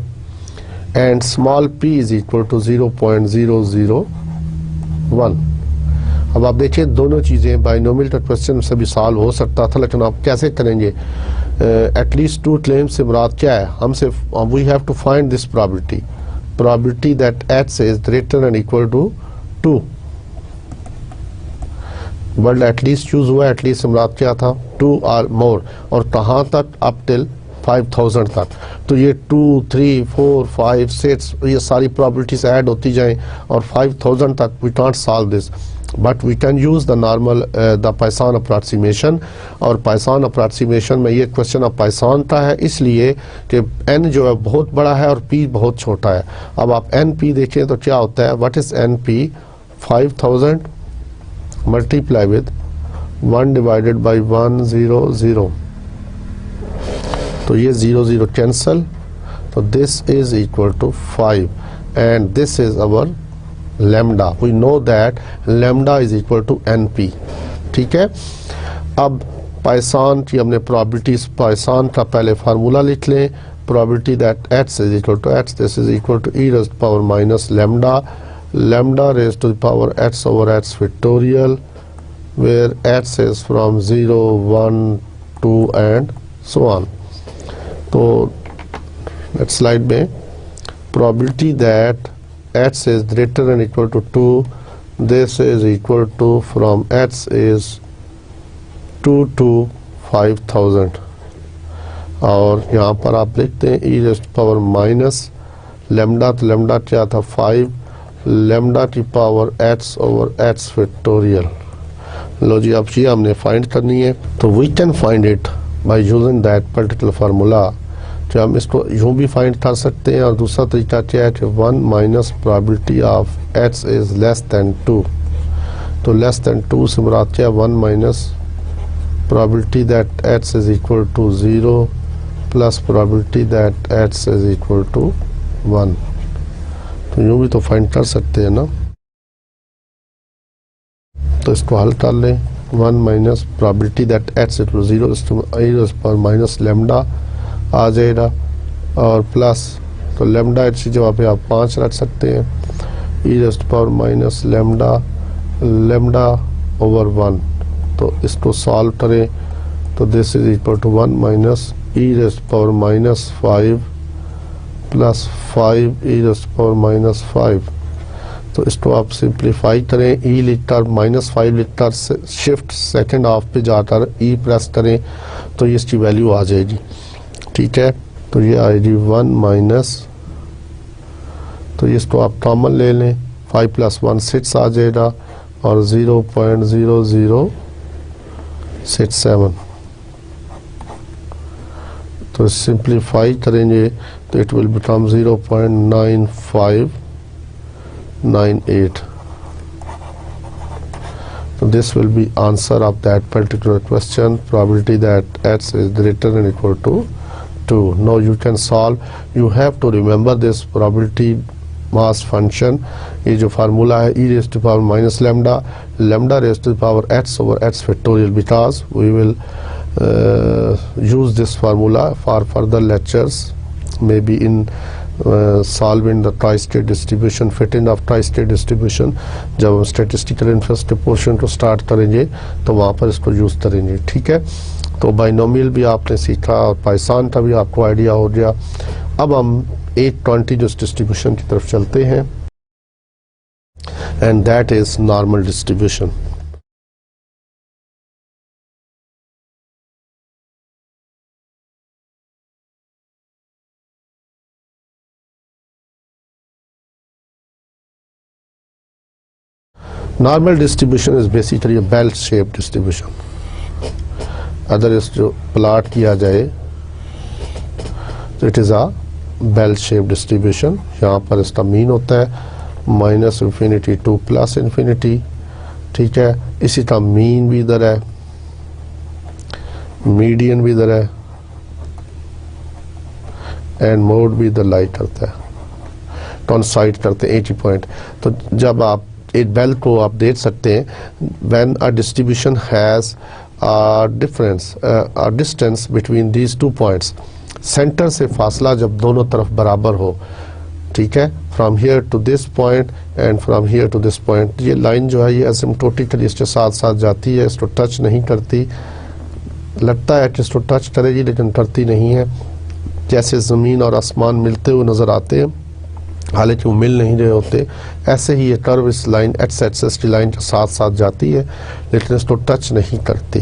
and small p is equal to 0.001। अब आप देखिए दोनों चीज़ें binomial question से भी सॉल्व हो सकता था, लेकिन आप कैसे करेंगे? एटलीस्ट टू क्लेम से मुराद क्या है? हमसे we have to find this probability that h is greater than equal to 2। Word at least use हुआ, एटलीस्ट से मुराद क्या था? 2 और मोर, और कहाँ तक? अप टिल 5000 तक। तो ये 2, 3, 4, 5, 6 ये सारी probabilities ऐड होती जाएं और 5000 तक। We can't solve this, but we can use the normal the Poisson approximation. और पाइसान अप्रॉक्सीमेशन में ये क्वेश्चन अब पाइसान का है, इसलिए कि n जो है बहुत बड़ा है और p बहुत छोटा है। अब आप एन पी देखें तो क्या होता है? What is an P? 5000 multiply with 1 divided by 100। तो ये 0 कैंसल, तो this is equal to 5 and this is our lambda. We know that lambda is equal to NP। ठीक है, अब पाइसान की हमने प्रोबेबिलिटीज, पाइसान का पहले फार्मूला लिख लें। Probability that h is equal to h, this is equal to e raised to the power minus lambda raised to the power h over h factorial, where h is from 0, 1, 2 and so on। तो next slide में probability that h is greater than equal to 2, this is equal to from h is 2 to 5000। और यहाँ पर आप लिखते हैं e raised to power minus lambda, तो lambda क्या था? 5 lambda की power h over h factorial। लो जी, अब ये हमने फाइंड करनी है, तो we can find it by using that particular formula. तो हम इसको यूँ भी फाइंड कर सकते हैं, और दूसरा तरीका क्या है कि 1 minus probability of h is less than 2। तो लेस दैन 2 से मुराद क्या है? 1 minus probability that h is equal to 0 plus probability that h is equal to 1। तो यूँ भी तो फाइंड कर सकते हैं ना। तो इसको हल कर लें। 1 minus probability that h equal 0 minus lambda आ जाएगा, और प्लस तो लैम्डा h की जगह पे आप 5 रख सकते हैं, e raise to power minus lambda over 1। तो इसको सॉल्व करें तो this is equal to 1 minus e raise to power minus 5 plus 5 e raise to power minus 5। तो इसको आप सिंप्लीफाई करें, e लिखकर -5 लिखकर शिफ्ट सेकंड हाफ पे जाकर e प्रेस करें तो ये इसकी वैल्यू आ जाएगी। ठीक है, तो ये आएगी 1 माइनस, तो इसको आप कॉमन ले लें, 5 + 1 6 आ जाएगा, और 0.0067। तो सिंप्लीफाई करेंगे तो it will become 0.9598। So this will be answer of that particular question. Probability that h is greater than or equal to 2. Now you can solve. You have to remember this probability mass function. ये जो formula है e raised to the power minus lambda raised to the power h over h factorial, because we will use this formula for further lectures, maybe in solving the tri-state distribution, fitting of tri-state distribution। जब हम statistical interest portion को start करेंगे तो वहाँ पर इसको use करेंगे। ठीक है, तो बाइनोमियल भी आपने सीखा और पाइसान का भी आपको आइडिया हो गया। अब हम 820 डिस्ट्रीब्यूशन की तरफ चलते हैं, and that is normal distribution. Normal distribution is basically a bell-shaped distribution। अगर इस जो प्लाट किया जाए तो it is a bell-shaped distribution. यहाँ पर इसका मीन होता है -∞ to +∞। ठीक है, इसी का मीन भी इधर है, मीडियन भी इधर है, एंड मोड भी इधर लाई करता है, कॉन्साइड करते हैं 80 पॉइंट। तो जब आप एक बेल को आप देख सकते हैं, when a distribution has a difference a distance between these 2 points, centre से फासला जब दोनों तरफ बराबर हो, ठीक है, from here to this point and from here to this point, ये लाइन जो है ये एसिम्प्टोटिकली इसके साथ साथ जाती है, इसको टच नहीं करती, लगता है कि इसको टच करेगी लेकिन करती नहीं है, जैसे ज़मीन और आसमान मिलते हुए नज़र आते हैं हालांकि वो मिल नहीं रहे होते, ऐसे ही ये कर्व इस लाइन एक्स एक्सिस की लाइन के साथ साथ जाती है लेकिन इसको टच नहीं करती,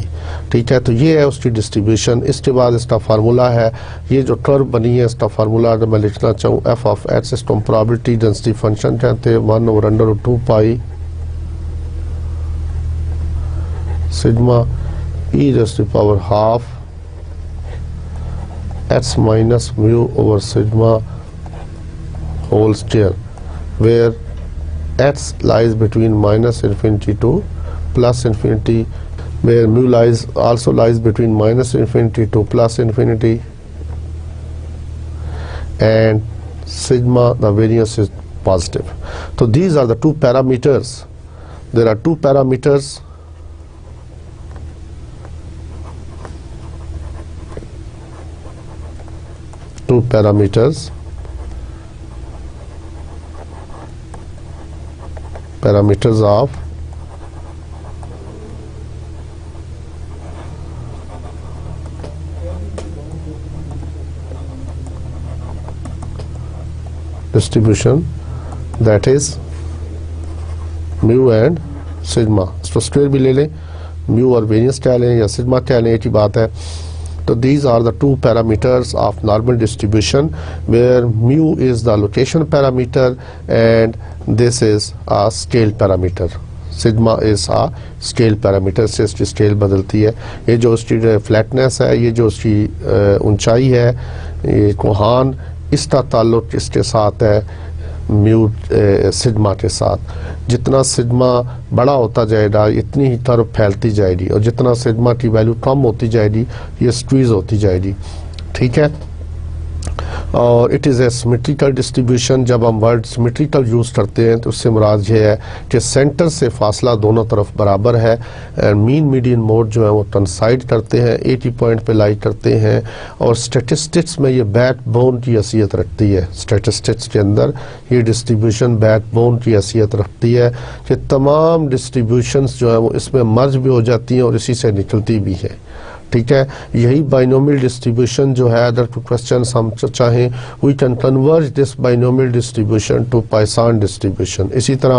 ठीक है। तो ये है उसकी डिस्ट्रीब्यूशन। इसके बाद इसका फार्मूला है, ये जो कर्व बनी है इसका फार्मूला अगर मैं लिखना चाहूँ एफ ऑफ एक्स, इसको हम प्रोबेबिलिटी डेंसिटी फंक्शन कहते हैं, 1/√2 sigma e raised to the power half x minus mu over sigma whole square, where x lies between minus infinity to plus infinity, where mu also lies between minus infinity to plus infinity, and sigma, the variance is positive. So these are the two parameters. There are two parameters of distribution, that is mu and sigma. इसको square भी ले लें, mu और variance क्या लें या sigma क्या लें, एक ही बात है। तो these are the two parameters of normal distribution, where mu is the location parameter and this is a scale parameter. Sigma is a scale parameter से इसकी स्केल बदलती है। ये जो उसकी फ्लैटनेस है, ये जो उसकी ऊंचाई है, ये कोहान, इसका ताल्लुक इसके साथ है म्यू सिग्मा के साथ। जितना सिग्मा बड़ा होता जाएगा इतनी ही तरफ फैलती जाएगी और जितना सिग्मा की वैल्यू कम होती जाएगी ये स्क्वीज होती जाएगी, ठीक है। और it is a symmetrical distribution. जब हम वर्ड सिमेट्रिकल यूज़ करते हैं तो उससे मुराद ये है कि सेंटर से फासला दोनों तरफ बराबर है, मीन मीडियन मोड जो है वो कंसाइड करते हैं, 80 पॉइंट पे लाई करते हैं। और स्टैटिस्टिक्स में ये बैकबोन की हैसियत रखती है। स्टैटिस्टिक्स के अंदर ये डिस्ट्रीब्यूशन बैकबोन की हैसियत रखती है कि तमाम डिस्ट्रीब्यूशंस जो है वो इसमें मर्ज भी हो जाती हैं और इसी से निकलती भी है, ठीक है। यही बाइनोमियल डिस्ट्रीब्यूशन जो है, अगर क्वेश्चन हम चाहें we can converge this binomial distribution to Poisson distribution. इसी तरह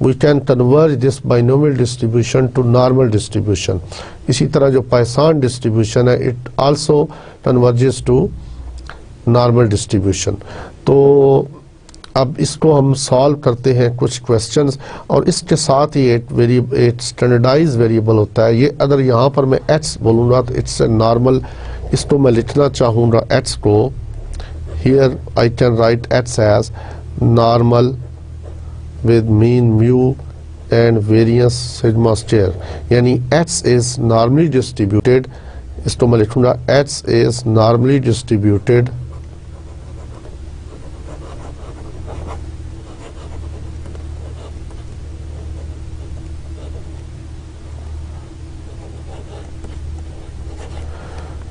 we can converge this binomial distribution to normal distribution. इसी तरह जो पाइसान डिस्ट्रीब्यूशन है it also converges to normal distribution. तो अब इसको हम सॉल्व करते हैं कुछ क्वेश्चंस, और इसके साथ ही एक स्टैंडर्डाइज वेरिएबल होता है। ये अगर यहाँ पर मैं x बोलूँगा तो इट्स ए नॉर्मल, इसको मैं लिखना चाहूँगा x को, here I can write x as normal with mean mu and variance sigma square, यानी x इज नॉर्मली डिस्ट्रीब्यूटेड। इसको मैं लिखूँगा x is normally distributed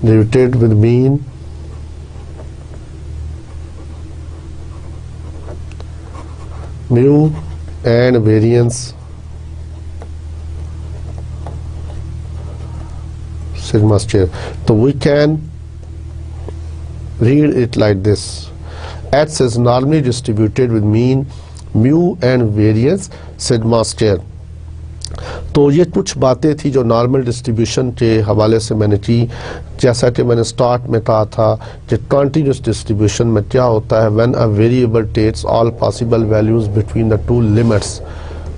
divided with mean mu and variance sigma square. So we can read it like this: x is normally distributed with mean mu and variance sigma square. तो ये कुछ बातें थी जो normal distribution के हवाले से मैंने की। जैसा कि मैंने स्टार्ट में कहा था कि कॉन्टिन्यूस डिस्ट्रीब्यूशन में क्या होता है, when a variable takes all possible values between the two limits,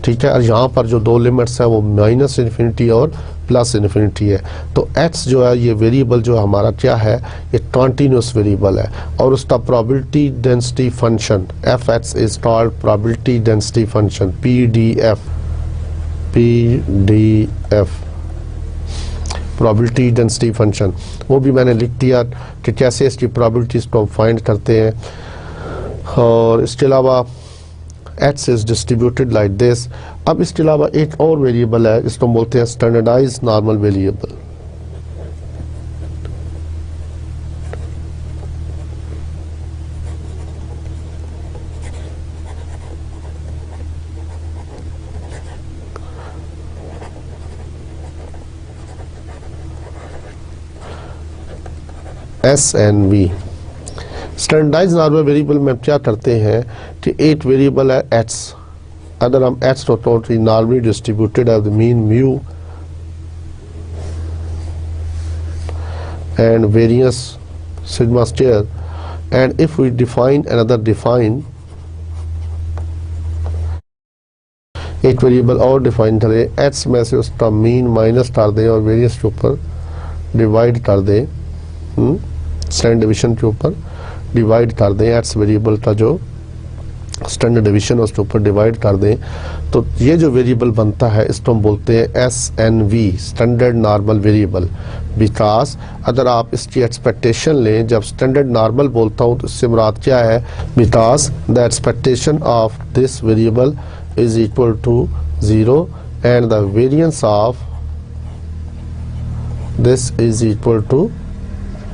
ठीक है। और यहाँ पर जो दो लिमिट्स है वो माइनस इन्फिनिटी और प्लस इन्फिनिटी है। तो x जो है ये वेरिएबल जो हमारा क्या है, ये कॉन्टिन्यूस वेरिएबल है और उसका probability density function f(x) is called probability density function PDF, probability density function. वो भी मैंने लिख दिया कि कैसे इसकी प्रोबेबिलिटीज़ को फाइंड करते हैं। और इसके अलावा x is distributed like this. अब इसके अलावा एक और वेरिएबल है, इसको बोलते हैं standardise normal variable. SNV। Standardise normal variable में क्या करते हैं कि एक वेरिएबल है x, अगर हम x को टोटली नॉर्मली डिस्ट्रीब्यूटेड है the mean mu and variance sigma square, and if we define एक वेरिएबल और डिफाइन करें, x में से उसका मीन माइनस कर दें और वेरियंस के ऊपर डिवाइड कर दें, स्टैंडर्ड डिवीजन के ऊपर डिवाइड कर दें, x वेरिएबल का जो स्टैंडर्ड डिवीजन उसके ऊपर डिवाइड कर दें, तो ये जो वेरिएबल बनता है इसको हम बोलते हैं SNV, standard normal variable. Because अगर आप इसकी एक्सपेक्टेशन लें, जब स्टैंडर्ड नॉर्मल बोलता हूँ तो इससे मुराद क्या है, because the expectation of this variable is equal to 0 and the variance of this is equal to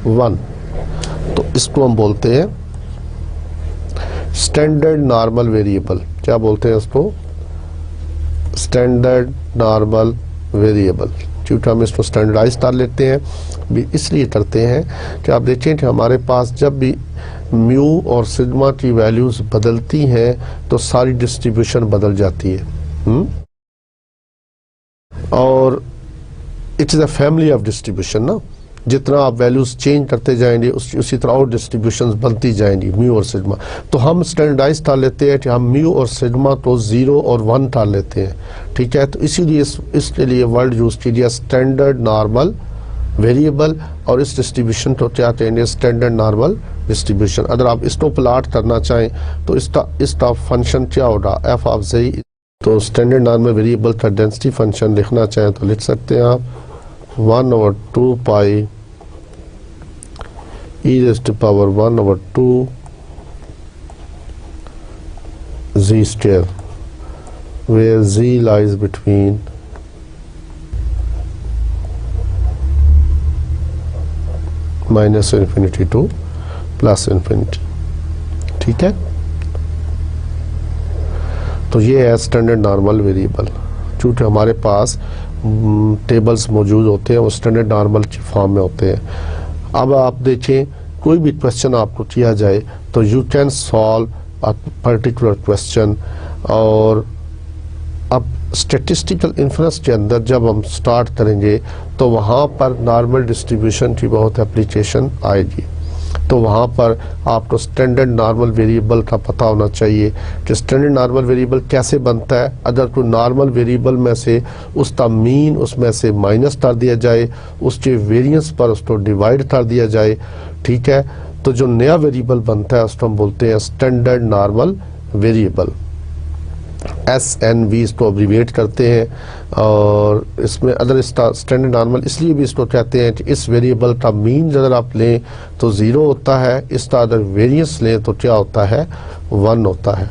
1, तो इसको हम बोलते हैं स्टैंडर्ड नॉर्मल वेरिएबल। क्या बोलते हैं इसको? Standard normal variable. क्योंकि हम इसको स्टैंडर्डाइज कर लेते हैं, भी इसलिए करते हैं कि आप देखें कि हमारे पास जब भी म्यू और सिग्मा की वैल्यूज बदलती हैं तो सारी डिस्ट्रीब्यूशन बदल जाती है। और it is a family of distribution ना, जितना आप वैल्यूज चेंज करते जाएंगे उसी तरह और डिस्ट्रीब्यूशंस बनती जाएंगी म्यू और सिग्मा। तो हम स्टैंडर्डाइज कर लेते हैं कि हम म्यू और सिग्मा को 0 और 1 कर लेते हैं, ठीक है। तो इसीलिए इसके लिए वर्ड यूज कीजिए स्टैंडर्ड नॉर्मल वेरिएबल, और इस डिस्ट्रीब्यूशन को क्या कहेंगे? Standard normal distribution. अगर आप इसको प्लॉट करना चाहें तो इसका फंक्शन क्या होगा? F of z। तो स्टैंडर्ड नॉर्मल वेरिएबल का डेंसिटी फंक्शन लिखना चाहें तो लिख सकते हैं आप 1/2 पाई e raised to power 1/2 z square, where z lies between -infinity to +infinity, ठीक है। तो ये है स्टैंडर्ड नॉर्मल वेरिएबल। चूँकि हमारे पास टेबल्स मौजूद होते हैं वो स्टैंडर्ड नॉर्मल की फॉर्म में होते हैं। अब आप देखें कोई भी क्वेश्चन आपको किया जाए तो you can solve a particular question, और अब स्टैटिस्टिकल इन्फ्रेंस के अंदर जब हम स्टार्ट करेंगे तो वहाँ पर नॉर्मल डिस्ट्रीब्यूशन की बहुत एप्लीकेशन आएगी। तो वहाँ पर आपको स्टैंडर्ड नॉर्मल वेरिएबल का पता होना चाहिए कि स्टैंडर्ड नॉर्मल वेरिएबल कैसे बनता है। अगर कोई नॉर्मल वेरिएबल में से उसका मीन उसमें से माइनस कर दिया जाए, उसके वेरिएंस पर उसको डिवाइड कर दिया जाए, ठीक है, तो जो नया वेरिएबल बनता है उसको हम बोलते हैं स्टैंडर्ड नॉर्मल वेरिएबल। SNV इसको अब्रीविएट करते हैं, और इसमें अदर स्टैंडर्ड नॉर्मल इसलिए भी इसको कहते हैं कि इस वेरिएबल का मीन अगर आप लें तो 0 होता है, इसका अगर वेरिएंस लें तो क्या होता है? 1 होता है।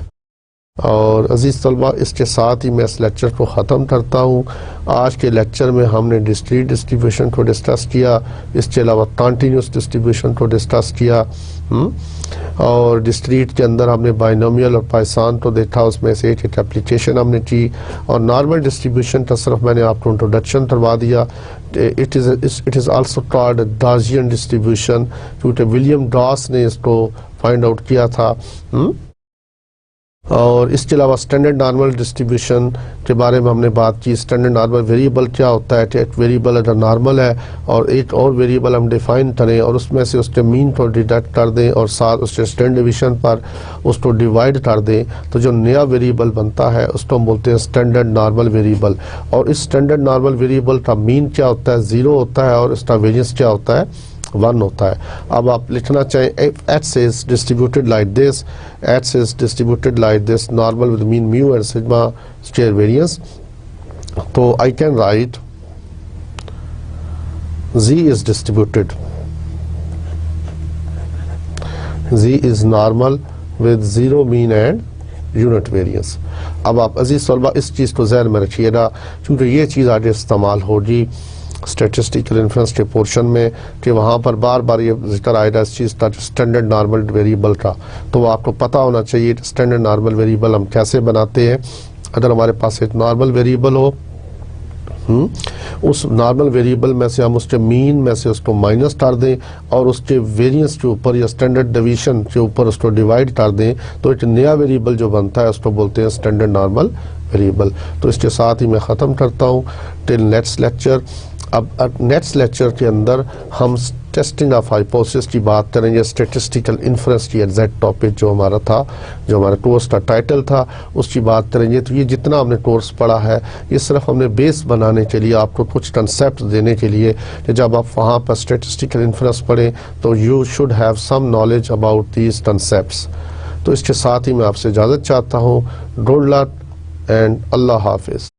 और अजीज़ तलबा, इसके साथ ही मैं इस लेक्चर को ख़त्म करता हूँ। आज के लेक्चर में हमने डिस्क्रीट डिस्ट्रीब्यूशन को डिस्कस किया, इसके अलावा कॉन्टीन्यूस डिस्ट्रीब्यूशन को डिस्कस किया, और डिस्क्रीट के अंदर हमने बाइनोमियल और पाइसान को देखा, उसमें से एक एप्लीकेशन हमने की, और नॉर्मल डिस्ट्रीब्यूशन का सिर्फ मैंने आपको इंट्रोडक्शन करवा दिया। It is also called Gaussian distribution, क्योंकि विलियम गॉस ने इसको फाइंड आउट किया था। और इसके अलावा स्टैंडर्ड नॉर्मल डिस्ट्रीब्यूशन के बारे में हमने बात की। स्टैंडर्ड नॉर्मल वेरिएबल क्या होता है? एक वेरिएबल अगर नॉर्मल है और एक और वेरिएबल हम डिफाइन करें और उसमें से उसके मीन को डिडक्ट कर दें और साथ उसके स्टैंडर्ड डिवीजन पर उसको डिवाइड कर दें, तो जो नया वेरिएबल बनता है उसको हम बोलते हैं स्टैंडर्ड नॉर्मल वेरिएबल। और इस स्टैंडर्ड नॉर्मल वेरिएबल का मीन क्या होता है? 0 होता है, और इसका वेरिएंस क्या होता है? 1 होता है। अब आप लिखना चाहें x is distributed like this, x is distributed like this, normal with mean mu and sigma square variance, तो I can write z is distributed, z is normal with 0 mean and unit variance. अब आप अजीज तलबा इस चीज़ को ज़हन में रखिएगा, क्योंकि ये चीज़ आगे इस्तेमाल होगी स्टैटिस्टिकल इन्फ्लुएंस के पोर्शन में, कि वहाँ पर बार बार ये जिक्र आएगा इस चीज़ का स्टैंडर्ड नॉर्मल वेरिएबल का। तो आपको पता होना चाहिए स्टैंडर्ड नॉर्मल वेरिएबल हम कैसे बनाते हैं। अगर हमारे पास एक नॉर्मल वेरिएबल हो उस नॉर्मल वेरिएबल में से हम उसके मीन में से उसको माइनस कर दें और उसके वेरिएंस के ऊपर या स्टैंडर्ड डिवीजन के ऊपर उसको डिवाइड कर दें, तो एक नया वेरिएबल जो बनता है उसको बोलते हैं स्टैंडर्ड नॉर्मल वेरिएबल। तो इसके साथ ही मैं ख़त्म करता हूँ टिल नेक्स्ट लेक्चर। अब नेक्स्ट लेक्चर के अंदर हम टेस्टिंग ऑफ हाइपोथेसिस की बात करेंगे, स्टैटिस्टिकल इन्फ्रेंस की एग्जैक्ट टॉपिक जो हमारा था, जो हमारे कोर्स का टाइटल था, उसकी बात करेंगे। तो ये जितना हमने कोर्स पढ़ा है ये सिर्फ हमने बेस बनाने के लिए, आपको कुछ कंसेप्ट देने के लिए कि जब आप वहाँ पर स्टैटिस्टिकल इन्फ्रेंस पढ़ें तो you should have some knowledge about these concepts. तो इसके साथ ही मैं आपसे इजाज़त चाहता हूँ। गुड लक एंड अल्लाह हाफिज़।